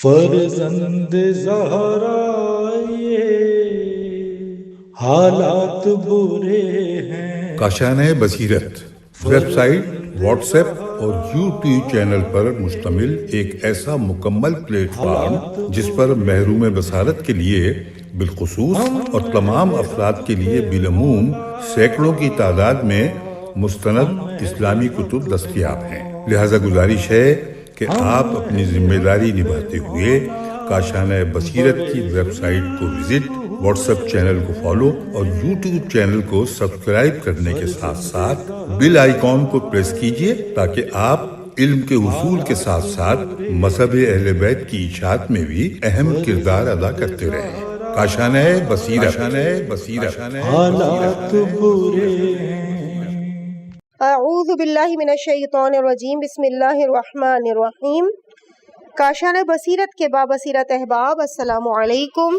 فرزند زہرا یہ حالات برے ہیں۔ کاشانۂ بصیرت ویب سائٹ، واٹس ایپ اور یوٹیوب چینل پر مشتمل ایک ایسا مکمل پلیٹ فارم جس پر محروم بصارت کے لیے بالخصوص اور تمام افراد کے لیے بالعموم سینکڑوں کی تعداد میں مستند اسلامی کتب دستیاب ہیں۔ لہذا گزارش ہے کہ آپ اپنی ذمہ داری نبھاتے ہوئے کاشانۂ بصیرت کی ویب سائٹ کو وزٹ، واٹس ایپ چینل کو فالو اور یوٹیوب چینل کو سبسکرائب کرنے کے ساتھ ساتھ بیل آئیکن کو پریس کیجیے تاکہ آپ علم کے حصول کے ساتھ ساتھ مذہب اہل بیت کی اشاعت میں بھی اہم کردار ادا کرتے رہیں۔ کاشانۂ بصیرت۔ حالات برے ہیں۔ اعوذ باللہ من الشیطان الرجیم، بسم اللہ الرحمن الرحیم۔ کاشانۂ بصیرت کے بابصیرت احباب، السلام علیکم۔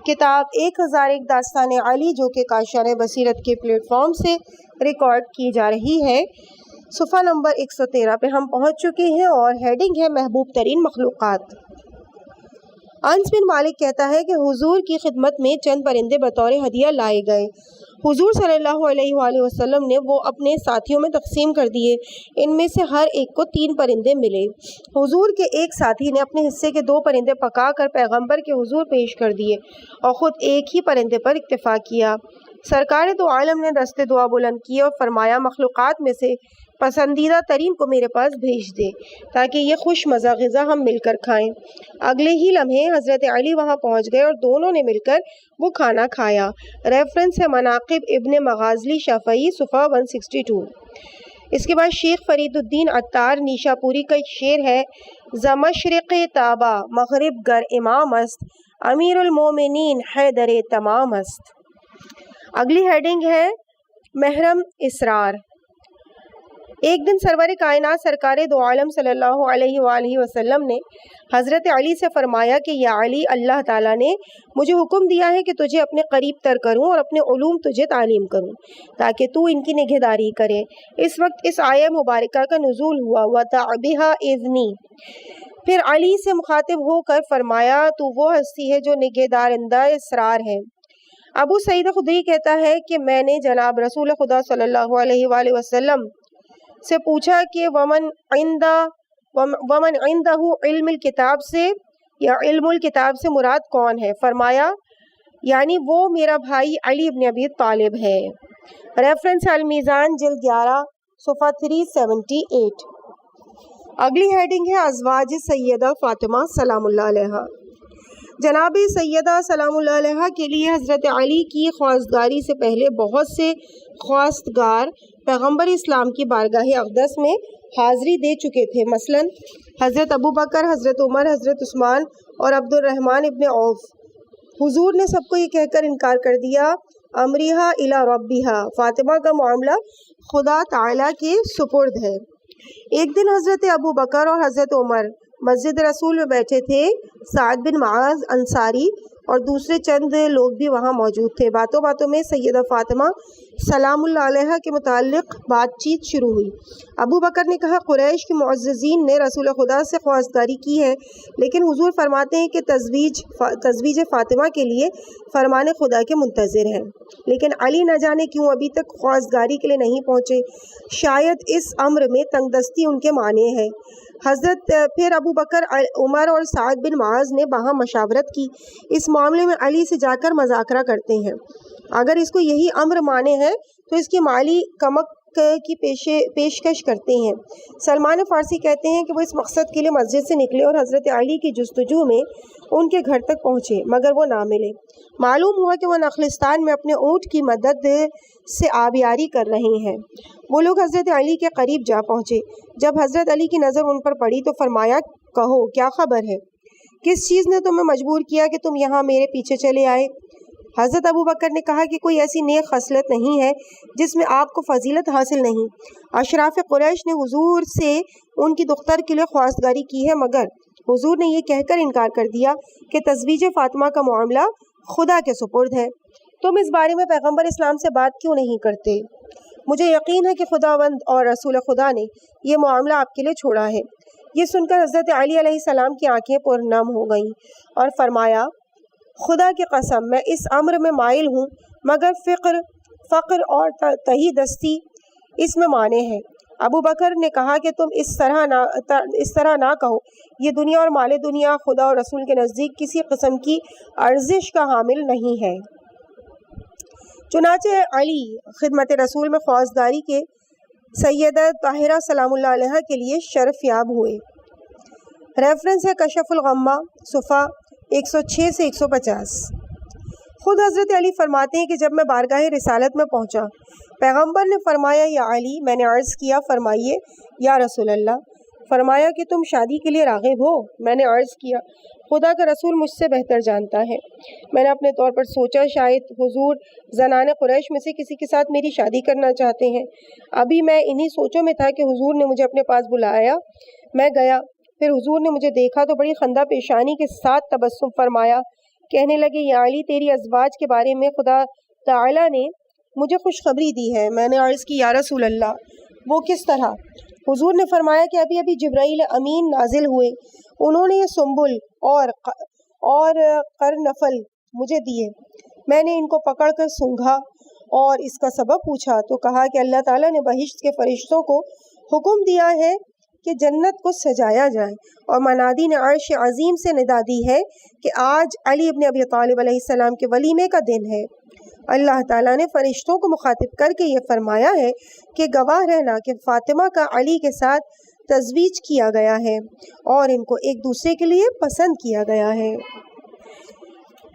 کتاب 1001 داستان علی جو کہ کاشانۂ بصیرت کے پلیٹ فارم سے ریکارڈ کی جا رہی ہے، صفحہ نمبر 113 پہ ہم پہنچ چکے ہیں اور ہیڈنگ ہے محبوب ترین مخلوقات۔ انس بن مالک کہتا ہے کہ حضور کی خدمت میں چند پرندے بطور ہدیہ لائے گئے۔ حضور صلی اللہ علیہ وآلہ وسلم نے وہ اپنے ساتھیوں میں تقسیم کر دیے۔ ان میں سے ہر ایک کو 3 پرندے ملے۔ حضور کے ایک ساتھی نے اپنے حصے کے 2 پرندے پکا کر پیغمبر کے حضور پیش کر دیے اور خود ایک ہی پرندے پر اکتفا کیا۔ سرکار دو عالم نے دست دعا بلند کی اور فرمایا، مخلوقات میں سے پسندیدہ ترین کو میرے پاس بھیج دے تاکہ یہ خوش مزہ غذا ہم مل کر کھائیں۔ اگلے ہی لمحے حضرت علی وہاں پہنچ گئے اور دونوں نے مل کر وہ کھانا کھایا۔ ریفرنس ہے مناقب ابن مغازلی شافعی، صفحہ 162۔ اس کے بعد شیخ فرید الدین عطار نیشا پوری کا شعر ہے، زمشرق تابہ مغرب گر امام است، امیر المومنین حیدر تمام است۔ اگلی ہیڈنگ ہے محرم اسرار۔ ایک دن سرور کائنات سرکار دو عالم صلی اللہ علیہ وآلہ وسلم نے حضرت علی سے فرمایا کہ یا علی، اللہ تعالیٰ نے مجھے حکم دیا ہے کہ تجھے اپنے قریب تر کروں اور اپنے علوم تجھے تعلیم کروں تاکہ تو ان کی نگہداری کرے۔ اس وقت اس آیہ مبارکہ کا نزول ہوا، وَتَعْبِهَا اِذْنِی۔ پھر علی سے مخاطب ہو کر فرمایا، تو وہ ہستی ہے جو نگہدارندہ اسرار ہے۔ ابو سعید خدری کہتا ہے کہ میں نے جناب رسول خدا صلی اللہ علیہ وآلہ وسلم سے پوچھا کہ ومن عندہ علم الکتاب سے یا علم الکتاب سے مراد کون ہے؟ فرمایا یعنی وہ میرا بھائی علی ابن ابی طالب ہے۔ ریفرنس المیزان جلد 11 صفحہ 378۔ اگلی ہیڈنگ ہے ازواج سیدہ فاطمہ سلام اللہ علیہا۔ جناب سیدہ سلام اللہ علیہا کے لیے حضرت علی کی خواستگاری سے پہلے بہت سے خواستگار پیغمبر اسلام کی بارگاہ اقدس میں حاضری دے چکے تھے، مثلا حضرت ابو بکر، حضرت عمر، حضرت عثمان اور عبد الرحمن ابن عوف۔ حضور نے سب کو یہ کہہ کر انکار کر دیا، امریہا الی ربیہا، فاطمہ کا معاملہ خدا تعالیٰ کے سپرد ہے۔ ایک دن حضرت ابو بکر اور حضرت عمر مسجد رسول میں بیٹھے تھے۔ سعد بن معاذ انصاری اور دوسرے چند لوگ بھی وہاں موجود تھے۔ باتوں باتوں میں سیدہ فاطمہ سلام اللہ علیہا کے متعلق بات چیت شروع ہوئی۔ ابو بکر نے کہا، قریش کے معززین نے رسول خدا سے خواستگاری کی ہے، لیکن حضور فرماتے ہیں کہ تزویج فاطمہ کے لیے فرمان خدا کے منتظر ہیں، لیکن علی نہ جانے کیوں ابھی تک خواستگاری کے لیے نہیں پہنچے۔ شاید اس امر میں تنگ دستی ان کے معنی ہے۔ پھر ابو بکر، عمر اور سعد بن معاذ نے باہم مشاورت کی، اس معاملے میں علی سے جا کر مذاکرہ کرتے ہیں۔ اگر اس کو یہی امر مانے ہے تو اس کی مالی کمک کی پیشکش کرتے ہیں۔ سلمان فارسی کہتے ہیں کہ وہ اس مقصد کے لیے مسجد سے نکلے اور حضرت علی کی جستجو میں ان کے گھر تک پہنچے، مگر وہ نہ ملے۔ معلوم ہوا کہ وہ نخلستان میں اپنے اونٹ کی مدد سے آبیاری کر رہے ہیں۔ وہ لوگ حضرت علی کے قریب جا پہنچے۔ جب حضرت علی کی نظر ان پر پڑی تو فرمایا، کہو کیا خبر ہے؟ کس چیز نے تمہیں مجبور کیا کہ تم یہاں میرے پیچھے چلے آئے؟ حضرت ابو بکر نے کہا کہ کوئی ایسی نیک خصلت نہیں ہے جس میں آپ کو فضیلت حاصل نہیں۔ اشراف قریش نے حضور سے ان کی دختر کے لیے خواستگاری کی ہے، مگر حضور نے یہ کہہ کر انکار کر دیا کہ تزویج فاطمہ کا معاملہ خدا کے سپرد ہے۔ تم اس بارے میں پیغمبر اسلام سے بات کیوں نہیں کرتے؟ مجھے یقین ہے کہ خداوند اور رسول خدا نے یہ معاملہ آپ کے لیے چھوڑا ہے۔ یہ سن کر حضرت علی علیہ السلام کی آنکھیں پرنم ہو گئیں اور فرمایا خدا کی قسم میں اس امر میں مائل ہوں مگر فقر اور تہی دستی اس میں مانے ہیں۔ ابو بکر نے کہا کہ تم اس طرح نہ کہو، یہ دنیا اور مال دنیا خدا اور رسول کے نزدیک کسی قسم کی ارزش کا حامل نہیں ہے۔ چنانچہ علی خدمت رسول میں فوجداری کے سیدہ طاہرہ سلام اللہ علیہ کے لیے شرف یاب ہوئے۔ ریفرنس ہے کشف الغمہ صفحہ 106 سے 150۔ خود حضرت علی فرماتے ہیں کہ جب میں بارگاہ رسالت میں پہنچا، پیغمبر نے فرمایا یا علی، میں نے عرض کیا فرمائیے یا رسول اللہ۔ فرمایا کہ تم شادی کے لیے راغب ہو؟ میں نے عرض کیا خدا کا رسول مجھ سے بہتر جانتا ہے۔ میں نے اپنے طور پر سوچا شاید حضور زنان قریش میں سے کسی کے ساتھ میری شادی کرنا چاہتے ہیں۔ ابھی میں انہی سوچوں میں تھا کہ حضور نے مجھے اپنے پاس بلایا۔ میں گیا، پھر حضور نے مجھے دیکھا تو بڑی خندہ پیشانی کے ساتھ تبسم فرمایا، کہنے لگے یا علی، تیری ازواج کے بارے میں خدا تعالیٰ نے مجھے خوشخبری دی ہے۔ میں نے عرض کی یا رسول اللہ وہ کس طرح؟ حضور نے فرمایا کہ ابھی ابھی جبرائیل امین نازل ہوئے، انہوں نے یہ سنبل اور قرنفل مجھے دیے۔ میں نے ان کو پکڑ کر سونگھا اور اس کا سبب پوچھا تو کہا کہ اللہ تعالیٰ نے بہشت کے فرشتوں کو حکم دیا ہے کہ جنت کو سجایا جائے، اور منادی نے عرش عظیم سے ندا دی ہے کہ آج علی ابن ابی طالب علیہ السلام کے ولیمے کا دن ہے۔ اللہ تعالیٰ نے فرشتوں کو مخاطب کر کے یہ فرمایا ہے کہ گواہ رہنا کہ فاطمہ کا علی کے ساتھ تزویج کیا گیا ہے اور ان کو ایک دوسرے کے لیے پسند کیا گیا ہے۔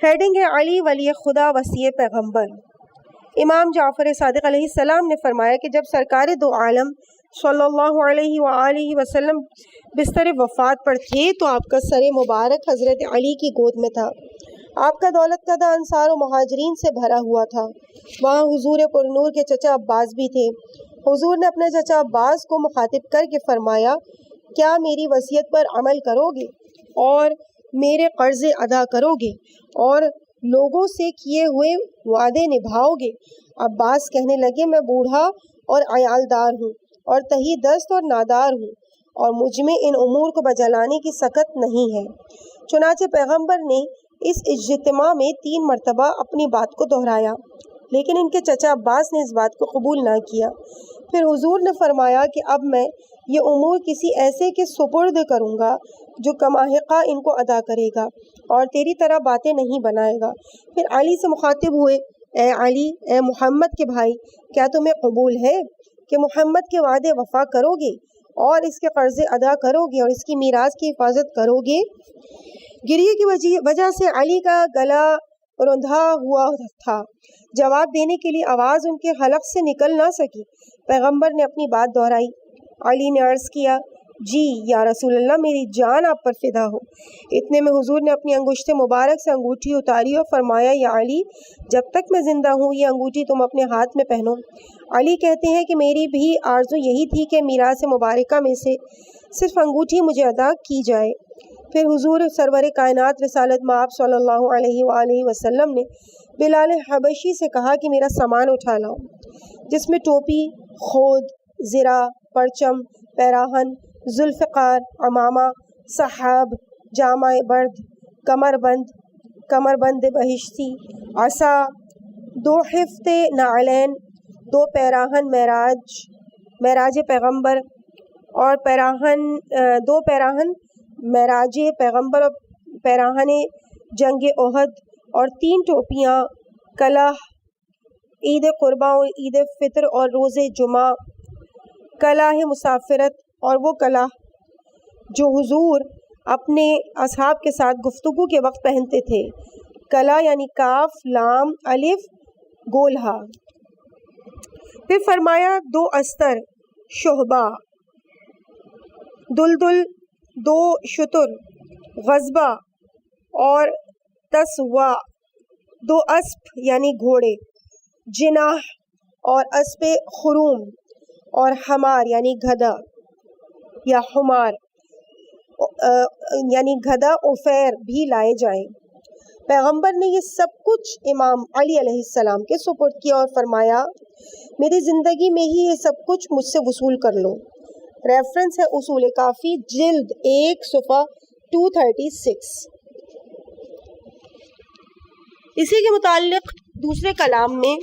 ہیڈنگ ہے علی ولی خدا وصی پیغمبر۔ امام جعفر صادق علیہ السلام نے فرمایا کہ جب سرکار دو عالم صلی اللہ علیہ وآلہ وسلم بستر وفات پر تھے تو آپ کا سر مبارک حضرت علی کی گود میں تھا۔ آپ کا دولت کدہ انصار و مہاجرین سے بھرا ہوا تھا۔ وہاں حضور پرنور کے چچا عباس بھی تھے۔ حضور نے اپنے چچا عباس کو مخاطب کر کے فرمایا کیا میری وصیت پر عمل کرو گے اور میرے قرضے ادا کرو گے اور لوگوں سے کیے ہوئے وعدے نبھاؤ گے؟ عباس کہنے لگے میں بوڑھا اور عیالدار ہوں اور تہی دست اور نادار ہوں اور مجھ میں ان امور کو بجلانے کی سکت نہیں ہے۔ چنانچہ پیغمبر نے اس اجتماع میں 3 مرتبہ اپنی بات کو دہرایا، لیکن ان کے چچا عباس نے اس بات کو قبول نہ کیا۔ پھر حضور نے فرمایا کہ اب میں یہ امور کسی ایسے کے سپرد کروں گا جو کماحقہ ان کو ادا کرے گا اور تیری طرح باتیں نہیں بنائے گا۔ پھر علی سے مخاطب ہوئے اے علی، اے محمد کے بھائی، کیا تمہیں قبول ہے کہ محمد کے وعدے وفا کرو گے اور اس کے قرضے ادا کرو گے اور اس کی میراث کی حفاظت کرو گے؟ گریے کی وجہ سے علی کا گلا رندھا ہوا تھا، جواب دینے کے لیے آواز ان کے حلق سے نکل نہ سکی۔ پیغمبر نے اپنی بات دہرائی۔ علی نے عرض کیا جی یا رسول اللہ، میری جان آپ پر فدا ہو۔ اتنے میں حضور نے اپنی انگشت مبارک سے انگوٹھی اتاری اور فرمایا یا علی، جب تک میں زندہ ہوں یہ انگوٹھی تم اپنے ہاتھ میں پہنو۔ علی کہتے ہیں کہ میری بھی آرزو یہی تھی کہ میراث مبارکہ میں سے صرف انگوٹھی مجھے ادا کی جائے۔ پھر حضور سرور کائنات رسالت مآب صلی اللہ علیہ وآلہ وسلم نے بلال حبشی سے کہا کہ میرا سامان اٹھا لاؤ، جس میں ٹوپی، خود، زرہ، پرچم، پیراہن، ذوالفقار، عمامہ، صحاب، جامع برد، کمر بند بہشتی، عصا، 2 حفت نعلین، 2 پیراہن معراج پیغمبر اور 2 پیراہن معراج پیغمبر اور پیراہن جنگ احد اور 3 ٹوپیاں، کلہ عید قرباں اور عید فطر اور روز جمعہ، کلہ مسافرت اور وہ کلہ جو حضور اپنے اصحاب کے ساتھ گفتگو کے وقت پہنتے تھے، کلہ یعنی کاف لام الف گولہا۔ پھر فرمایا 2 استر، شہبہ، دلدل، 2 شتر، غضبہ اور تسوا، 2 اسپ یعنی گھوڑے، جناح اور اسپ خروم اور حمار یعنی گدھا یا حمار یعنی گدھا عفیر بھی لائے جائیں۔ پیغمبر نے یہ سب کچھ امام علی علیہ السلام کے سپرد کیا اور فرمایا میری زندگی میں ہی یہ سب کچھ مجھ سے وصول کر لو۔ ریفرنس ہے اصول کافی جلد 1 صفحہ 236۔ اسی کے متعلق دوسرے کلام میں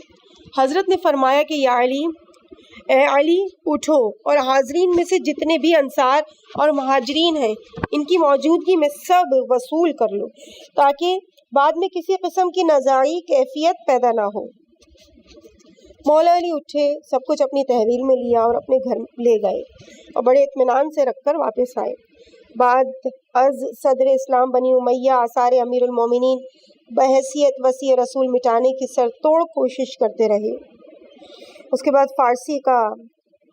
حضرت نے فرمایا کہ یا علی، اے علی اٹھو اور حاضرین میں سے جتنے بھی انصار اور مہاجرین ہیں ان کی موجودگی میں سب وصول کر لو تاکہ بعد میں کسی قسم کی نزاعی کیفیت پیدا نہ ہو۔ مولا علی اٹھے، سب کچھ اپنی تحویل میں لیا اور اپنے گھر لے گئے اور بڑے اطمینان سے رکھ کر واپس آئے۔ بعد از صدر اسلام بنی امیہ آثار امیر المومنین بحیثیت وسیع رسول مٹانے کی سر توڑ کوشش کرتے رہے۔ اس کے بعد فارسی کا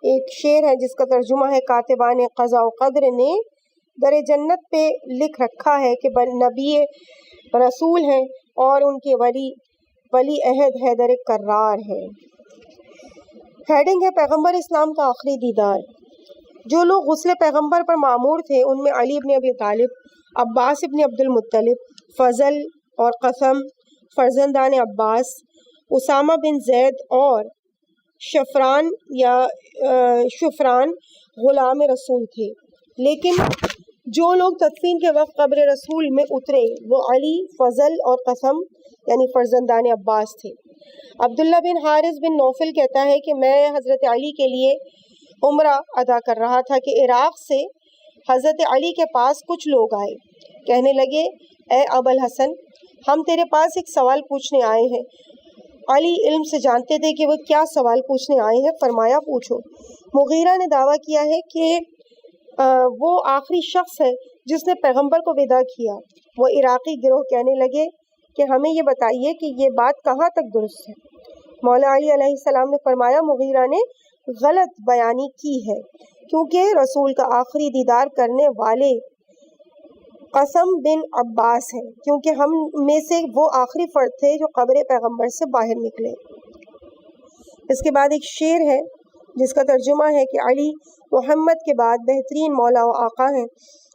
ایک شعر ہے جس کا ترجمہ ہے کاتبان قضاء و قدر نے در جنت پہ لکھ رکھا ہے کہ نبی رسول ہیں اور ان کے ولی عہد حیدر کرار ہے۔ ہیڈنگ ہے پیغمبر اسلام کا آخری دیدار۔ جو لوگ غسل پیغمبر پر معمور تھے ان میں علی ابن ابی طالب، عباس ابن عبد المطلب، فضل اور قسم فرزندان عباس، اسامہ بن زید اور شفران غلام رسول تھے۔ لیکن جو لوگ تدفین کے وقت قبر رسول میں اترے وہ علی، فضل اور قسم یعنی فرزندان عباس تھے۔ عبداللہ بن حارث بن نوفل کہتا ہے کہ میں حضرت علی کے لیے عمرہ ادا کر رہا تھا کہ عراق سے حضرت علی کے پاس کچھ لوگ آئے، کہنے لگے اے ابو الحسن، ہم تیرے پاس ایک سوال پوچھنے آئے ہیں۔ علی علم سے جانتے تھے کہ وہ کیا سوال پوچھنے آئے ہیں، فرمایا پوچھو۔ مغیرہ نے دعویٰ کیا ہے کہ وہ آخری شخص ہے جس نے پیغمبر کو ودا کیا۔ وہ عراقی گروہ کہنے لگے کہ ہمیں یہ بتائیے کہ یہ بات کہاں تک درست ہے۔ مولا علی علیہ السلام نے فرمایا مغیرہ نے غلط بیانی کی ہے کیونکہ رسول کا آخری دیدار کرنے والے قسم بن عباس ہیں، کیونکہ ہم میں سے وہ آخری فرد تھے جو قبر پیغمبر سے باہر نکلے۔ اس کے بعد ایک شعر ہے جس کا ترجمہ ہے کہ علی محمد کے بعد بہترین مولا و آقا ہیں،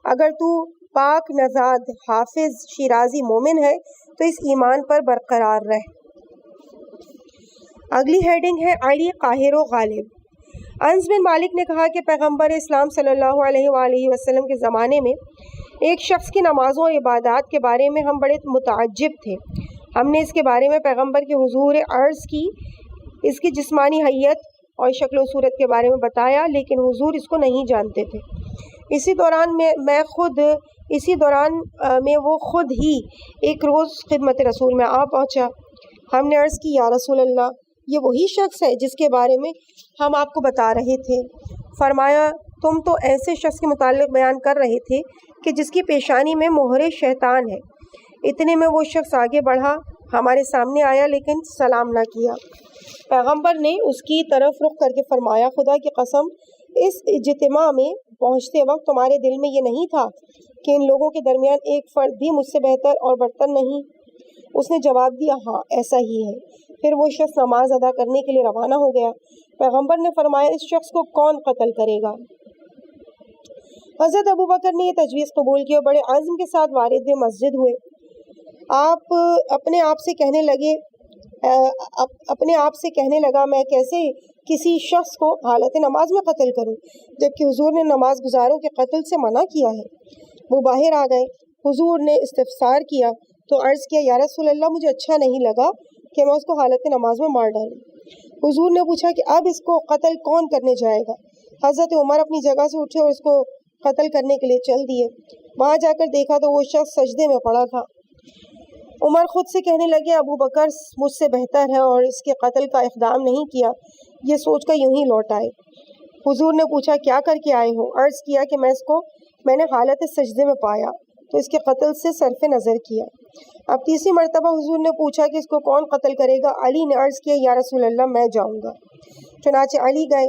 اگر تو پاک نژاد حافظ شیرازی مومن ہے تو اس ایمان پر برقرار رہ۔ اگلی ہیڈنگ ہے علی قاہر و غالب۔ انس بن مالک نے کہا کہ پیغمبر اسلام صلی اللہ علیہ وآلہ وسلم کے زمانے میں ایک شخص کی نمازوں اور عبادات کے بارے میں ہم بڑے متعجب تھے۔ ہم نے اس کے بارے میں پیغمبر کے حضور عرض کی، اس کی جسمانی حیت اور شکل و صورت کے بارے میں بتایا، لیکن حضور اس کو نہیں جانتے تھے۔ اسی دوران میں وہ خود ہی ایک روز خدمت رسول میں آ پہنچا۔ ہم نے عرض کی یا رسول اللہ، یہ وہی شخص ہے جس کے بارے میں ہم آپ کو بتا رہے تھے۔ فرمایا تم تو ایسے شخص کے متعلق بیان کر رہے تھے کہ جس کی پیشانی میں مہر شیطان ہے۔ اتنے میں وہ شخص آگے بڑھا، ہمارے سامنے آیا لیکن سلام نہ کیا۔ پیغمبر نے اس کی طرف رخ کر کے فرمایا خدا کی قسم، اس اجتماع میں پہنچتے وقت تمہارے دل میں یہ نہیں تھا کہ ان لوگوں کے درمیان ایک فرد بھی مجھ سے بہتر اور برتر نہیں؟ اس نے جواب دیا ہاں ایسا ہی ہے۔ پھر وہ شخص نماز ادا کرنے کے لیے روانہ ہو گیا۔ پیغمبر نے فرمایا اس شخص کو کون قتل کرے گا؟ حضرت ابوبکر نے یہ تجویز قبول کی اور بڑے عزم کے ساتھ وارد مسجد ہوئے۔ آپ اپنے آپ سے کہنے لگا میں کیسے کسی شخص کو حالت نماز میں قتل کروں جبکہ حضور نے نماز گزاروں کے قتل سے منع کیا ہے۔ وہ باہر آ گئے۔ حضور نے استفسار کیا تو عرض کیا یا رسول اللہ، مجھے اچھا نہیں لگا کہ میں اس کو حالت نماز میں مار ڈالوں۔ حضور نے پوچھا کہ اب اس کو قتل کون کرنے جائے گا؟ حضرت عمر اپنی جگہ سے اٹھے اور اس کو قتل کرنے کے لیے چل دیے۔ وہاں جا کر دیکھا تو وہ شخص سجدے میں پڑا تھا۔ عمر خود سے کہنے لگے ابو بکر مجھ سے بہتر ہے اور اس کے قتل کا اقدام نہیں کیا۔ یہ سوچ کر یوں ہی لوٹ آئے۔ حضور نے پوچھا کیا کر کے آئے ہو؟ عرض کیا کہ میں نے حالت سجدے میں پایا تو اس کے قتل سے صرف نظر کیا۔ اب تیسری مرتبہ حضور نے پوچھا کہ اس کو کون قتل کرے گا؟ علی نے عرض کیا یا رسول اللہ میں جاؤں گا۔ چنانچہ علی گئے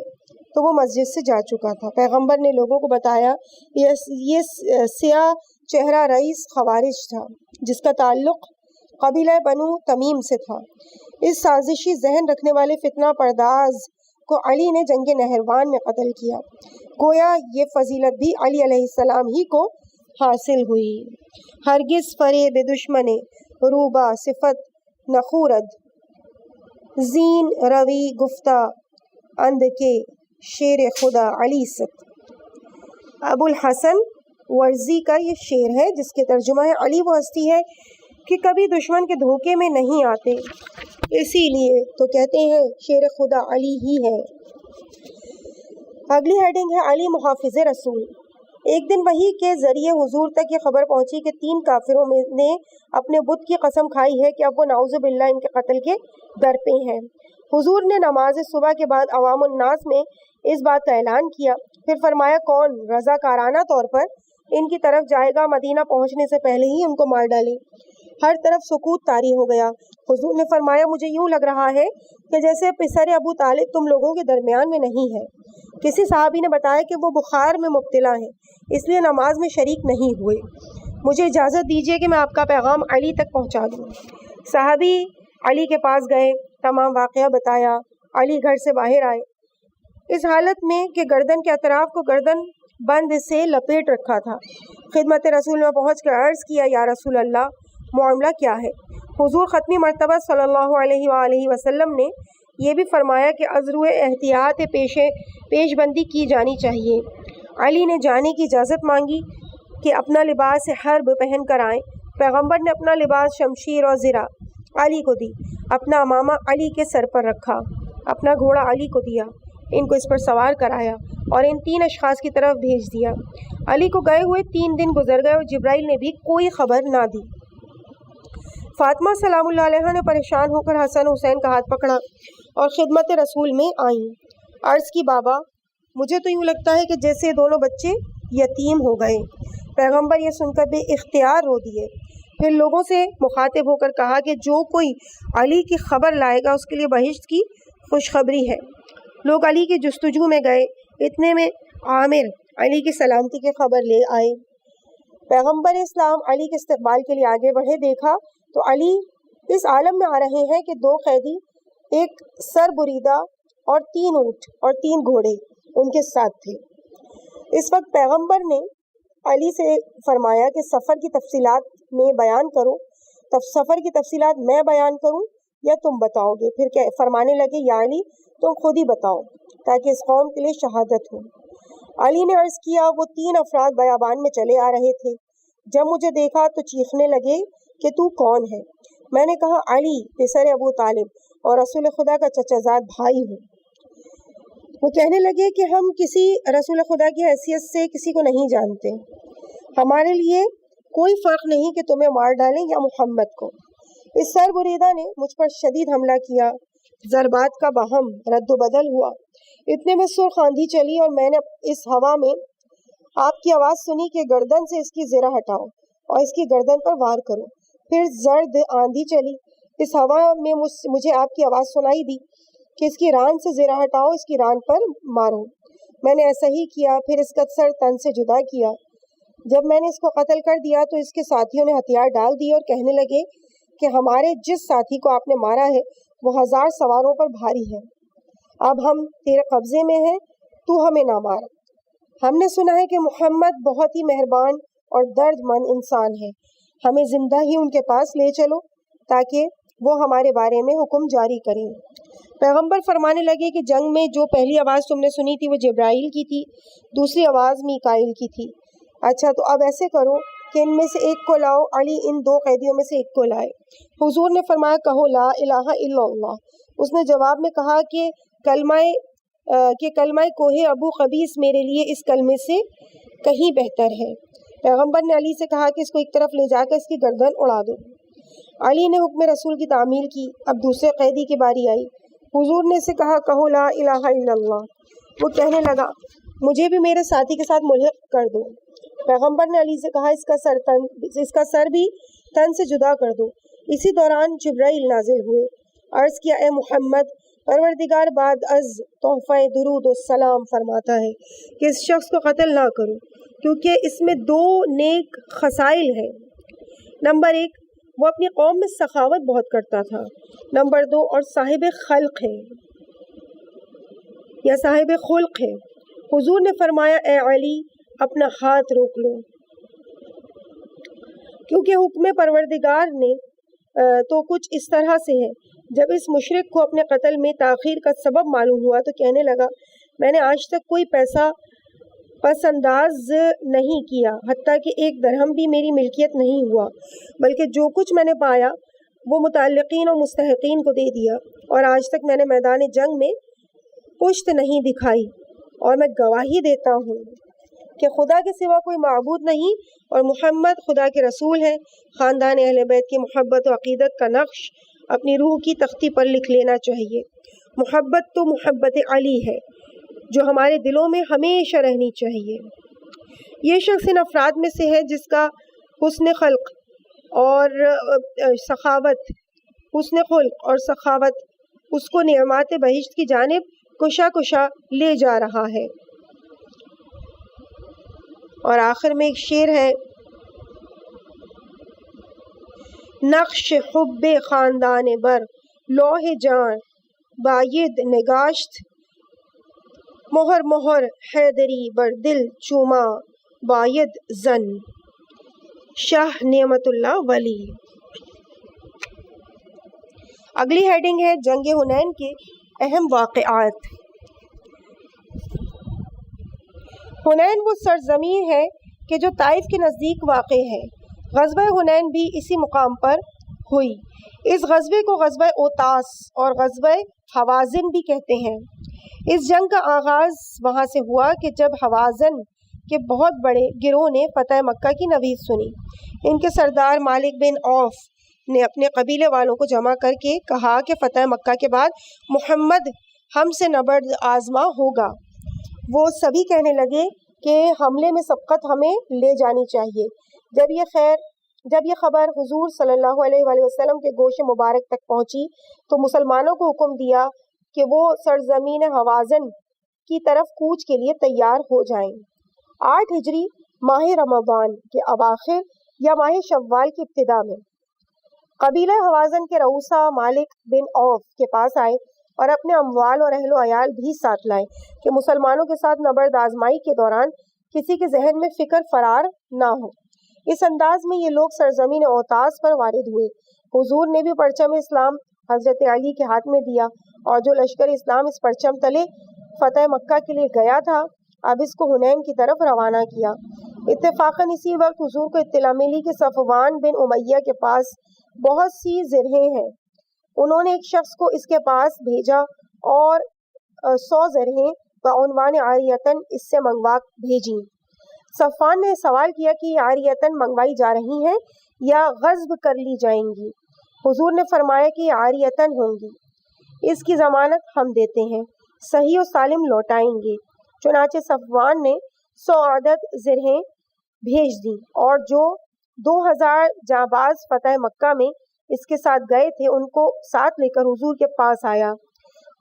تو وہ مسجد سے جا چکا تھا۔ پیغمبر نے لوگوں کو بتایا یہ سیاہ چہرہ رئیس خوارج تھا جس کا تعلق قبیلہ بنو تمیم سے تھا۔ اس سازشی ذہن رکھنے والے فتنہ پرداز کو علی نے جنگ نہروان میں قتل کیا۔ گویا یہ فضیلت بھی علی علیہ السلام ہی کو حاصل ہوئی۔ ہرگز فریب دشمن روبا صفت نخورد، زین روی گفتہ اند کے شیر خدا علی ست۔ ابو الحسن ورزی کا یہ شعر ہے جس کے ترجمہ ہے علی وہ ہستی ہے کہ کبھی دشمن کے دھوکے میں نہیں آتے، اسی لیے تو کہتے ہیں شیر خدا علی ہی ہے۔ اگلی ہیڈنگ ہے علی محافظ رسول۔ ایک دن وحی کے ذریعے حضور تک یہ خبر پہنچی کہ 3 کافروں نے اپنے بت کی قسم کھائی ہے کہ اب وہ نعوذ باللہ ان کے قتل کے در پہ ہیں۔ حضور نے نماز صبح کے بعد عوام الناس میں اس بات کا اعلان کیا، پھر فرمایا کون رضاکارانہ طور پر ان کی طرف جائے گا، مدینہ پہنچنے سے پہلے ہی ان کو مار ڈالے۔ ہر طرف سکوت طاری ہو گیا۔ حضور نے فرمایا مجھے یوں لگ رہا ہے کہ جیسے پسر ابو طالب تم لوگوں کے درمیان میں نہیں ہے۔ کسی صحابی نے بتایا کہ وہ بخار میں مبتلا ہیں، اس لیے نماز میں شریک نہیں ہوئے۔ مجھے اجازت دیجیے کہ میں آپ کا پیغام علی تک پہنچا دوں۔ صحابی علی کے پاس گئے، تمام واقعہ بتایا۔ علی گھر سے باہر آئے اس حالت میں کہ گردن کے اطراف کو گردن بند سے لپیٹ رکھا تھا۔ خدمت رسول میں پہنچ کر عرض کیا یا رسول اللہ معاملہ کیا ہے؟ حضور ختمی مرتبہ صلی اللہ علیہ وآلہ وسلم نے یہ بھی فرمایا کہ عذر احتیاط پیش بندی کی جانی چاہیے۔ علی نے جانے کی اجازت مانگی کہ اپنا لباس حرب پہن کر آئیں۔ پیغمبر نے اپنا لباس شمشیر اور زرہ علی کو دی، اپنا امامہ علی کے سر پر رکھا، اپنا گھوڑا علی کو دیا، ان کو اس پر سوار کرایا اور ان 3 اشخاص کی طرف بھیج دیا۔ علی کو گئے ہوئے 3 دن گزر گئے اور جبرائیل نے بھی کوئی خبر نہ دی۔ فاطمہ سلام اللہ علیہ نے پریشان ہو کر حسن حسین کا ہاتھ پکڑا اور خدمت رسول میں آئیں۔ عرض کی بابا مجھے تو یوں لگتا ہے کہ جیسے دونوں بچے یتیم ہو گئے۔ پیغمبر یہ سن کر بے اختیار رو دیے، پھر لوگوں سے مخاطب ہو کر کہا کہ جو کوئی علی کی خبر لائے گا اس کے لیے بہشت کی خوشخبری ہے۔ لوگ علی کی جستجو میں گئے، اتنے میں عامر علی کی سلامتی کی خبر لے آئے۔ پیغمبر اسلام علی کے استقبال کے لیے آگے بڑھے، دیکھا تو علی اس عالم میں آ رہے ہیں کہ 2 قیدی، ایک سر بریدہ اور 3 اونٹ اور 3 گھوڑے ان کے ساتھ تھے۔ اس وقت پیغمبر نے علی سے فرمایا کہ سفر کی تفصیلات میں بیان کرو، سفر کی تفصیلات میں بیان کروں یا تم بتاؤ گے؟ پھر فرمانے لگے یا علی تم خود ہی بتاؤ تاکہ اس قوم کے لیے شہادت ہو۔ علی نے عرض کیا وہ 3 افراد بیابان میں چلے آ رہے تھے، جب مجھے دیکھا تو چیخنے لگے کہ تو کون ہے؟ میں نے کہا علی پسر ابو طالب اور رسول خدا کا چچا زاد بھائی ہوں۔ وہ کہنے لگے کہ ہم کسی رسول خدا کی حیثیت سے کسی کو نہیں جانتے، ہمارے لیے کوئی فرق نہیں کہ تمہیں مار ڈالیں یا محمد کو۔ اس سر بریدہ نے مجھ پر شدید حملہ کیا، ضربات کا باہم رد و بدل ہوا، اتنے میں سرخ آندھی چلی اور میں نے اس ہوا میں آپ کی آواز سنی کہ گردن سے اس کی زرہ ہٹاؤ اور اس کی گردن پر وار کرو۔ پھر زرد آندھی چلی، اس ہوا میں مجھے آپ کی آواز سنائی دی کہ اس کی ران سے زرہ ہٹاؤ، اس کی ران پر مارو۔ میں نے ایسا ہی کیا، پھر اس کا سر تن سے جدا کیا۔ جب میں نے اس کو قتل کر دیا تو اس کے ساتھیوں نے ہتھیار ڈال دیے اور کہنے لگے کہ ہمارے جس ساتھی کو آپ نے مارا ہے وہ 1000 سواروں پر بھاری ہے، اب ہم تیرے قبضے میں ہیں، تو ہمیں نہ مار۔ ہم نے سنا ہے کہ محمد بہت ہی مہربان اور درد مند انسان ہے، ہمیں زندہ ہی ان کے پاس لے چلو تاکہ وہ ہمارے بارے میں حکم جاری کریں۔ پیغمبر فرمانے لگے کہ جنگ میں جو پہلی آواز تم نے سنی تھی وہ جبرائیل کی تھی، دوسری آواز میکائیل کی تھی۔ اچھا تو اب ایسے کرو کہ ان میں سے ایک کو لاؤ۔ علی ان 2 قیدیوں میں سے ایک کو لائے۔ حضور نے فرمایا کہو لا الہ الا اللہ۔ اس نے جواب میں کہا کہ کلمہ کوہ ابو قبیس میرے لیے اس کلمے سے کہیں بہتر ہے۔ پیغمبر نے علی سے کہا کہ اس کو ایک طرف لے جا کر اس کی گردن اڑا دو۔ علی نے حکم رسول کی تعمیل کی۔ اب دوسرے قیدی کی باری آئی۔ حضور نے اسے کہا کہو لا الہ الا اللہ۔ وہ کہنے لگا مجھے بھی میرے ساتھی کے ساتھ ملحق کر دو۔ پیغمبر نے علی سے کہا اس کا سر بھی تن سے جدا کر دو۔ اسی دوران جبرائیل نازل ہوئے۔ عرض کیا اے محمد، پروردگار بعد از تحفہ درود و سلام فرماتا ہے کہ اس شخص کو قتل نہ کرو کیونکہ اس میں 2 نیک خصائل ہیں۔ نمبر 1 وہ اپنی قوم میں سخاوت بہت کرتا تھا، نمبر 2 اور صاحب خلق ہے یا صاحب خلق ہے۔ حضور نے فرمایا اے علی اپنا ہاتھ روک لو، کیونکہ حکم پروردگار نے تو کچھ اس طرح سے ہے۔ جب اس مشرک کو اپنے قتل میں تاخیر کا سبب معلوم ہوا تو کہنے لگا میں نے آج تک کوئی پیسہ پس انداز نہیں کیا، حتیٰ کہ ایک درہم بھی میری ملکیت نہیں ہوا، بلکہ جو کچھ میں نے پایا وہ متعلقین اور مستحقین کو دے دیا، اور آج تک میں نے میدان جنگ میں پشت نہیں دکھائی، اور میں گواہی دیتا ہوں کہ خدا کے سوا کوئی معبود نہیں اور محمد خدا کے رسول ہیں۔ خاندان اہل بیت کی محبت و عقیدت کا نقش اپنی روح کی تختی پر لکھ لینا چاہیے۔ محبت تو محبت علی ہے جو ہمارے دلوں میں ہمیشہ رہنی چاہیے۔ یہ شخص ان افراد میں سے ہے جس کا حسن خلق اور سخاوت اس کو نعمات بہشت کی جانب کشا کشا لے جا رہا ہے۔ اور آخر میں ایک شعر ہے، نقش حب خاندان بر لوح جان باید نگاشت، مہر مہر حیدری بر دل چوما باید زن۔ شاہ نعمت اللہ ولی۔ اگلی ہیڈنگ ہے جنگ حنین کے اہم واقعات۔ حنین وہ سرزمین ہے کہ جو طائف کے نزدیک واقع ہے۔ غزوہ حنین بھی اسی مقام پر ہوئی۔ اس غزوے کو غزوہ اوتاس اور غزوہ حوازن بھی کہتے ہیں۔ اس جنگ کا آغاز وہاں سے ہوا کہ جب حوازن کے بہت بڑے گروہ نے فتح مکہ کی نوید سنی۔ ان کے سردار مالک بن عوف نے اپنے قبیلے والوں کو جمع کر کے کہا کہ فتح مکہ کے بعد محمد ہم سے نبرد آزما ہوگا۔ وہ سبھی کہنے لگے کہ حملے میں سبقت ہمیں لے جانی چاہیے۔ جب یہ خبر حضور صلی اللہ علیہ وآلہ وسلم کے گوش مبارک تک پہنچی تو مسلمانوں کو حکم دیا کہ وہ سرزمین حوازن کی طرف کوچ کے لیے تیار ہو جائیں۔ 8 ہجری ماہ رمضان کے اواخر یا ماہ شوال کی ابتدا میں قبیلہ حوازن کے رؤسا مالک بن عوف کے پاس آئے اور اپنے اموال اور اہل و عیال بھی ساتھ لائے کہ مسلمانوں کے ساتھ نبرد آزمائی کے دوران کسی کے ذہن میں فکر فرار نہ ہو۔ اس انداز میں یہ لوگ سرزمین اوتاس پر وارد ہوئے۔ حضور نے بھی پرچم اسلام حضرت علی کے ہاتھ میں دیا اور جو لشکر اسلام اس پرچم تلے فتح مکہ کے لیے گیا تھا اب اس کو حنین کی طرف روانہ کیا۔ اتفاقاً اسی وقت حضور کو اطلاع ملی کہ صفوان بن امیہ کے پاس بہت سی زرہیں ہیں۔ انہوں نے ایک شخص کو اس کے پاس بھیجا اور 100 زرہیں بعنوان عاریتن اس سے منگوا بھیجیں۔ صفوان نے سوال کیا کہ یہ عاریتن منگوائی جا رہی ہیں یا غصب کر لی جائیں گی؟ حضور نے فرمایا کہ یہ عاریتن ہوں گی، اس کی ضمانت ہم دیتے ہیں، صحیح و سالم لوٹائیں گے۔ چنانچہ صفوان نے 100 عدد زرہیں بھیج دیں اور جو 2000 جانباز فتح مکہ میں اس کے ساتھ گئے تھے ان کو ساتھ لے کر حضور کے پاس آیا۔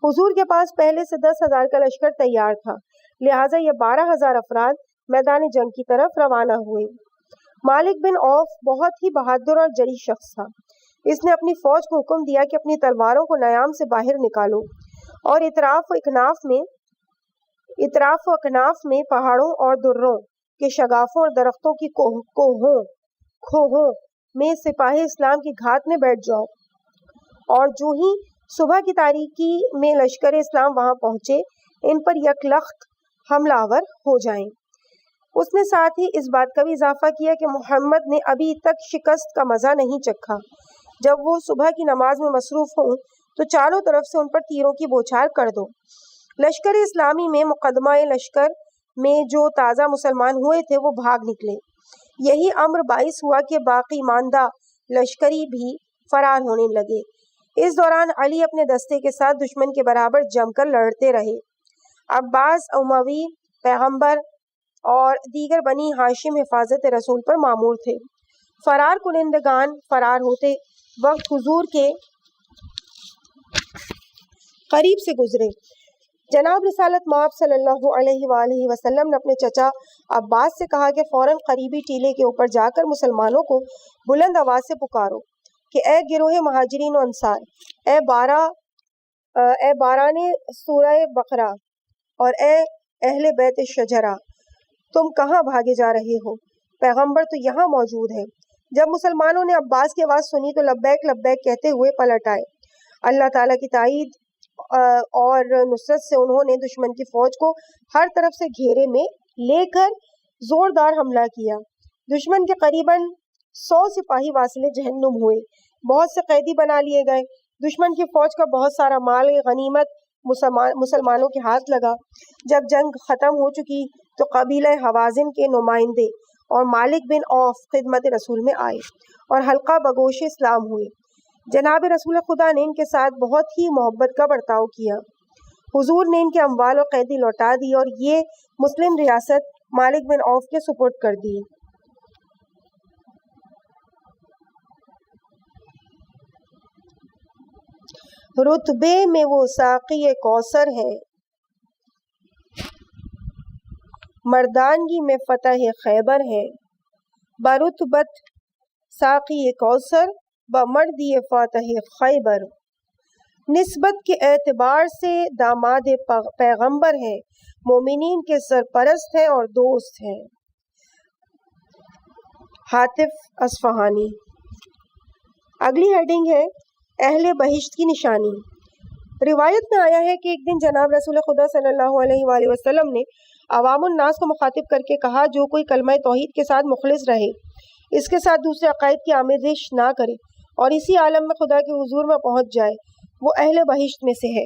حضور کے پاس پہلے سے 10,000 کا لشکر تیار تھا، لہٰذا یہ 12,000 افراد میدان جنگ کی طرف روانہ ہوئے۔ مالک بن عوف بہت ہی بہادر اور جری شخص تھا۔ اس نے اپنی فوج کو حکم دیا کہ اپنی تلواروں کو نیام سے باہر نکالو اور اطراف و اکناف میں پہاڑوں اور دروں کے شگافوں اور درختوں کی کھوہوں میں سپاہی اسلام کی گھات میں بیٹھ جاؤ، اور جو ہی صبح کی تاریکی میں لشکر اسلام وہاں پہنچے ان پر یک لخت حملہ آور ہو جائیں۔ اس نے ساتھ ہی اس بات کا بھی اضافہ کیا کہ محمد نے ابھی تک شکست کا مزہ نہیں چکھا۔ جب وہ صبح کی نماز میں مصروف ہوں تو چاروں طرف سے ان پر تیروں کی بوچھار کر دو۔ لشکر اسلامی میں مقدمہ لشکر میں جو تازہ مسلمان ہوئے تھے وہ بھاگ نکلے۔ یہی امر باعث ہوا کہ باقی ماندہ لشکری بھی فرار ہونے لگے۔ اس دوران علی اپنے دستے کے ساتھ دشمن کے برابر جم کر لڑتے رہے۔ عباس اموی پیغمبر اور دیگر بنی ہاشم حفاظت رسول پر مامور تھے۔ فرار کنندگان فرار ہوتے وقت حضور کے قریب سے گزرے۔ جناب رسالت مآب صلی اللہ علیہ وآلہ وسلم نے اپنے چچا عباس سے کہا کہ فوراً قریبی ٹیلے کے اوپر جا کر مسلمانوں کو بلند آواز سے پکارو کہ اے گروہ مہاجرین و انصار، اے باران سورہ بقرہ اور اے اہل بیت شجرہ، تم کہاں بھاگے جا رہے ہو؟ پیغمبر تو یہاں موجود ہے۔ جب مسلمانوں نے عباس کی آواز سنی تو لبیک لبیک کہتے ہوئے پلٹ آئے۔ اللہ تعالیٰ کی تائید اور نصرت سے انہوں نے دشمن کی فوج کو ہر طرف سے گھیرے میں لے کر زوردار حملہ کیا۔ دشمن کے قریباً 100 سپاہی واصل جہنم ہوئے، بہت سے قیدی بنا لیے گئے۔ دشمن کی فوج کا بہت سارا مال غنیمت مسلمانوں کے ہاتھ لگا۔ جب جنگ ختم ہو چکی تو قبیلہ حوازن کے نمائندے اور مالک بن عوف خدمت رسول میں آئے اور حلقہ بگوش اسلام ہوئے۔ جناب رسول خدا نے ان کے ساتھ بہت ہی محبت کا برتاؤ کیا۔ حضور نے ان کے اموال اور قیدی لوٹا دی اور یہ مسلم ریاست مالک بن عوف کے سپرد کر دی۔ رتبے میں وہ ساقی کوثر ہے، مردانگی میں فتح خیبر ہے۔ برتبت ساقی کوثر بمردی فاتح خیبر، نسبت کے اعتبار سے داماد پیغمبر ہے، مومنین کے سرپرست ہیں اور دوست ہیں۔ حاطف اصفہانی۔ اگلی ہیڈنگ ہے اہل بہشت کی نشانی۔ روایت میں آیا ہے کہ ایک دن جناب رسول خدا صلی اللہ علیہ وآلہ وسلم نے عوام الناس کو مخاطب کر کے کہا، جو کوئی کلمہ توحید کے ساتھ مخلص رہے، اس کے ساتھ دوسرے عقائد کی آمیزش نہ کرے اور اسی عالم میں خدا کے حضور میں پہنچ جائے، وہ اہل بہشت میں سے ہے۔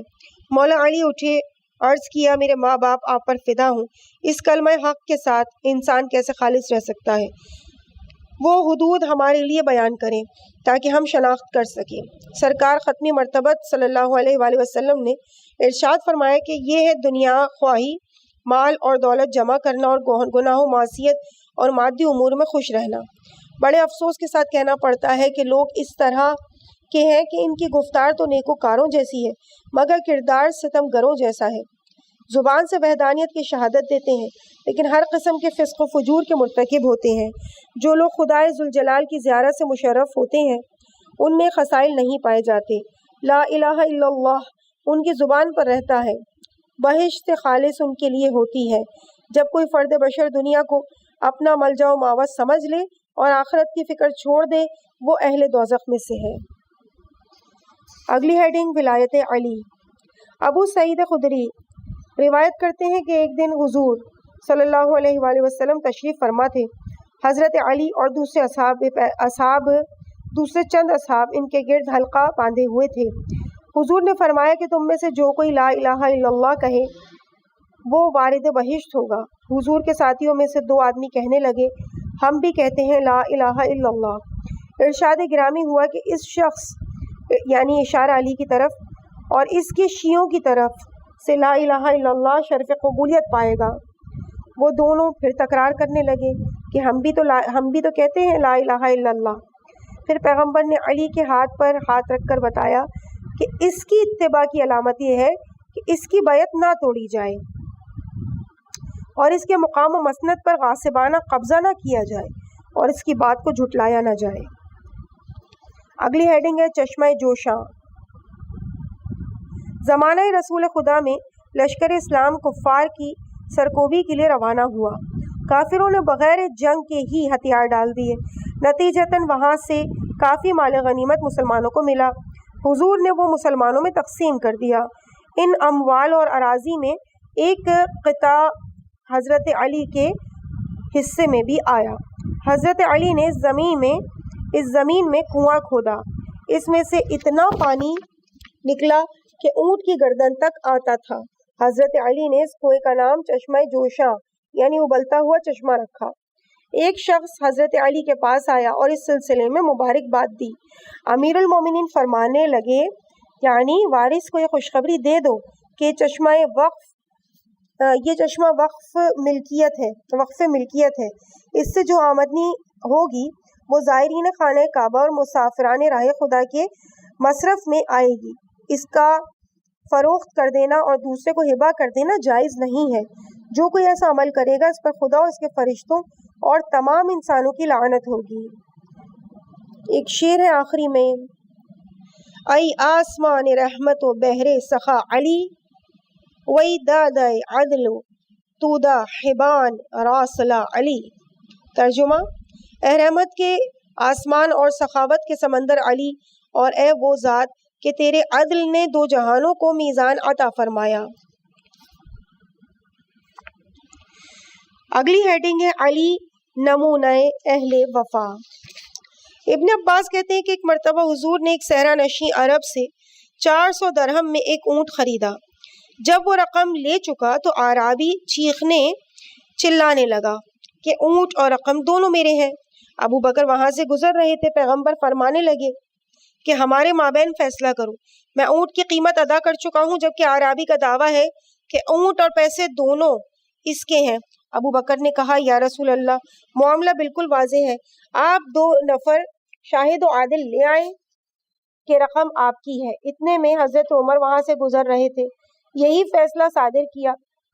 مولا علی اٹھے، عرض کیا، میرے ماں باپ آپ پر فدا ہوں، اس کلمہ حق کے ساتھ انسان کیسے خالص رہ سکتا ہے؟ وہ حدود ہمارے لیے بیان کریں تاکہ ہم شناخت کر سکیں۔ سرکار ختمی مرتبت صلی اللہ علیہ وآلہ وسلم نے ارشاد فرمایا کہ یہ ہے دنیا خواہی، مال اور دولت جمع کرنا اور گناہ و معصیت اور مادی امور میں خوش رہنا۔ بڑے افسوس کے ساتھ کہنا پڑتا ہے کہ لوگ اس طرح کے ہیں کہ ان کی گفتار تو نیکوکاروں جیسی ہے مگر کردار ستم گروں جیسا ہے۔ زبان سے وحدانیت کی شہادت دیتے ہیں لیکن ہر قسم کے فسق و فجور کے مرتکب ہوتے ہیں۔ جو لوگ خدائے ذوالجلال کی زیارت سے مشرف ہوتے ہیں ان میں خصائل نہیں پائے جاتے۔ لا الہ الا اللہ ان کی زبان پر رہتا ہے، بہشت خالص ان کے لیے ہوتی ہے۔ جب کوئی فرد بشر دنیا کو اپنا ملجا و ماوت سمجھ لے اور آخرت کی فکر چھوڑ دے، وہ اہل دوزخ میں سے ہے۔ اگلی ہیڈنگ ولایت علی۔ ابو سعید خدری روایت کرتے ہیں کہ ایک دن حضور صلی اللہ علیہ وآلہ وسلم تشریف فرما تھے۔ حضرت علی اور دوسرے چند اصحاب ان کے گرد حلقہ باندھے ہوئے تھے۔ حضور نے فرمایا کہ تم میں سے جو کوئی لا الہ الا اللہ کہے وہ وارد بہشت ہوگا۔ حضور کے ساتھیوں میں سے 2 آدمی کہنے لگے، ہم بھی کہتے ہیں لا الہ الا اللہ۔ ارشاد گرامی ہوا کہ اس شخص یعنی اشارہ علی کی طرف اور اس کے شیعوں کی طرف سے لا الہ الا اللہ شرف قبولیت پائے گا۔ وہ دونوں پھر تکرار کرنے لگے کہ ہم بھی تو کہتے ہیں لا الہ الا اللہ۔ پھر پیغمبر نے علی کے ہاتھ پر ہاتھ رکھ کر بتایا کہ اس کی اتباع کی علامت یہ ہے کہ اس کی بیعت نہ توڑی جائے اور اس کے مقام و مسند پر غاصبانہ قبضہ نہ کیا جائے اور اس کی بات کو جھٹلایا نہ جائے۔ اگلی ہیڈنگ ہے چشمہ جوشاں۔ زمانہ رسول خدا میں لشکر اسلام کفار کی سرکوبی کے لیے روانہ ہوا۔ کافروں نے بغیر جنگ کے ہی ہتھیار ڈال دیے، نتیجتاً وہاں سے کافی مال غنیمت مسلمانوں کو ملا۔ حضور نے وہ مسلمانوں میں تقسیم کر دیا۔ ان اموال اور اراضی میں ایک قطع حضرت علی کے حصے میں بھی آیا۔ حضرت علی نے اس زمین میں کنواں کھودا، اس میں سے اتنا پانی نکلا کہ اونٹ کی گردن تک آتا تھا۔ حضرت علی نے اس کنویں کا نام چشمہ جوشاں یعنی ابلتا ہوا چشمہ رکھا۔ ایک شخص حضرت علی کے پاس آیا اور اس سلسلے میں مبارکباد دی۔ امیر المومنین فرمانے لگے، یعنی وارث کو یہ خوشخبری دے دو کہ یہ چشمہ وقف ملکیت ہے، اس سے جو آمدنی ہوگی وہ زائرین خانہ کعبہ اور مسافران راہ خدا کے مصرف میں آئے گی۔ اس کا فروخت کر دینا اور دوسرے کو ہبہ کر دینا جائز نہیں ہے۔ جو کوئی ایسا عمل کرے گا اس پر خدا اور اس کے فرشتوں اور تمام انسانوں کی لعنت ہوگی۔ ایک شعر ہے آخری میں، ای آسمان رحمت و بحر سخا علی، وی دادہ عدل تو دا حبان راسلہ علی۔ ترجمہ، اے رحمت کے آسمان اور سخاوت کے سمندر علی، اور اے وہ ذات کہ تیرے عدل نے 2 جہانوں کو میزان عطا فرمایا۔ اگلی ہیڈنگ ہے علی نمونہ اہل وفا۔ ابن عباس کہتے ہیں کہ ایک مرتبہ حضور نے ایک صحرا نشین عرب سے 400 درہم میں ایک اونٹ خریدا۔ جب وہ رقم لے چکا تو اعرابی چیخنے چلانے لگا کہ اونٹ اور رقم دونوں میرے ہیں۔ ابو بکر وہاں سے گزر رہے تھے، پیغمبر فرمانے لگے کہ ہمارے مابین فیصلہ کرو، میں اونٹ کی قیمت ادا کر چکا ہوں، جبکہ اعرابی کا دعویٰ ہے کہ اونٹ اور پیسے دونوں اس کے ہیں۔ ابو بکر نے کہا یا رسول اللہ، معاملہ بالکل واضح ہے، آپ 2 نفر شاہد و عادل لے آئیں کہ رقم آپ کی ہے۔ اتنے میں حضرت عمر وہاں سے گزر رہے تھے، یہی فیصلہ صادر کیا۔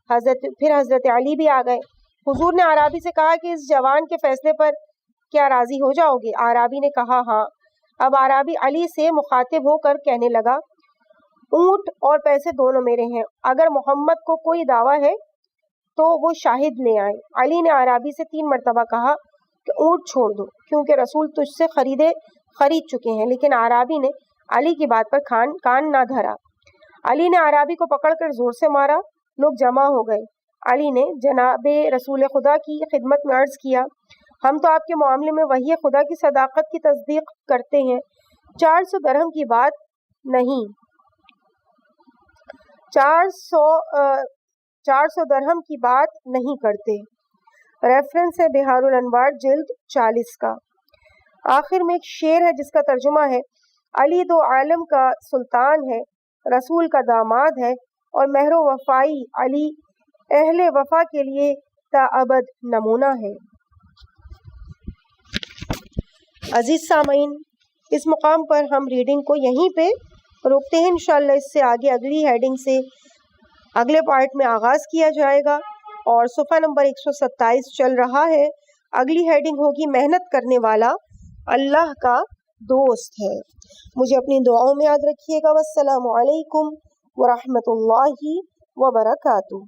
پھر حضرت علی بھی آ گئے۔ حضور نے اعرابی سے کہا کہ اس جوان کے فیصلے پر کیا راضی ہو جاؤ گے؟ اعرابی نے کہا ہاں۔ اب اعرابی علی سے مخاطب ہو کر کہنے لگا اونٹ اور پیسے دونوں میرے ہیں، اگر محمد کو کوئی دعویٰ ہے تو وہ شاہد لے آئیں۔ علی نے اعرابی سے 3 مرتبہ کہا کہ اونٹ چھوڑ دو کیونکہ رسول تجھ سے خرید چکے ہیں، لیکن اعرابی نے علی کی بات پر کان نہ دھرا۔ علی نے اعرابی کو پکڑ کر زور سے مارا، لوگ جمع ہو گئے۔ علی نے جناب رسول خدا کی خدمت میں عرض کیا ہم تو آپ کے معاملے میں وحی خدا کی صداقت کی تصدیق کرتے ہیں، 400 درہم کی بات نہیں، 400 درہم کی بات نہیں کرتے۔ ریفرنس ہے بہار الانوار جلد 40 کا۔ آخر میں ایک شعر ہے جس کا ترجمہ ہے علی 2 عالم کا سلطان ہے، رسول کا داماد ہے، اور مہر و وفائی علی اہل وفا کے لیے تا ابد نمونہ ہے۔ عزیز سامعین، اس مقام پر ہم ریڈنگ کو یہیں پہ روکتے ہیں، انشاءاللہ اس سے آگے اگلی ہیڈنگ سے اگلے پارٹ میں آغاز کیا جائے گا، اور صفحہ نمبر 127 چل رہا ہے۔ اگلی ہیڈنگ ہوگی محنت کرنے والا اللہ کا دوست ہے۔ مجھے اپنی دعاؤں میں یاد رکھیے گا۔ والسلام علیکم ورحمۃ اللہ وبرکاتہ۔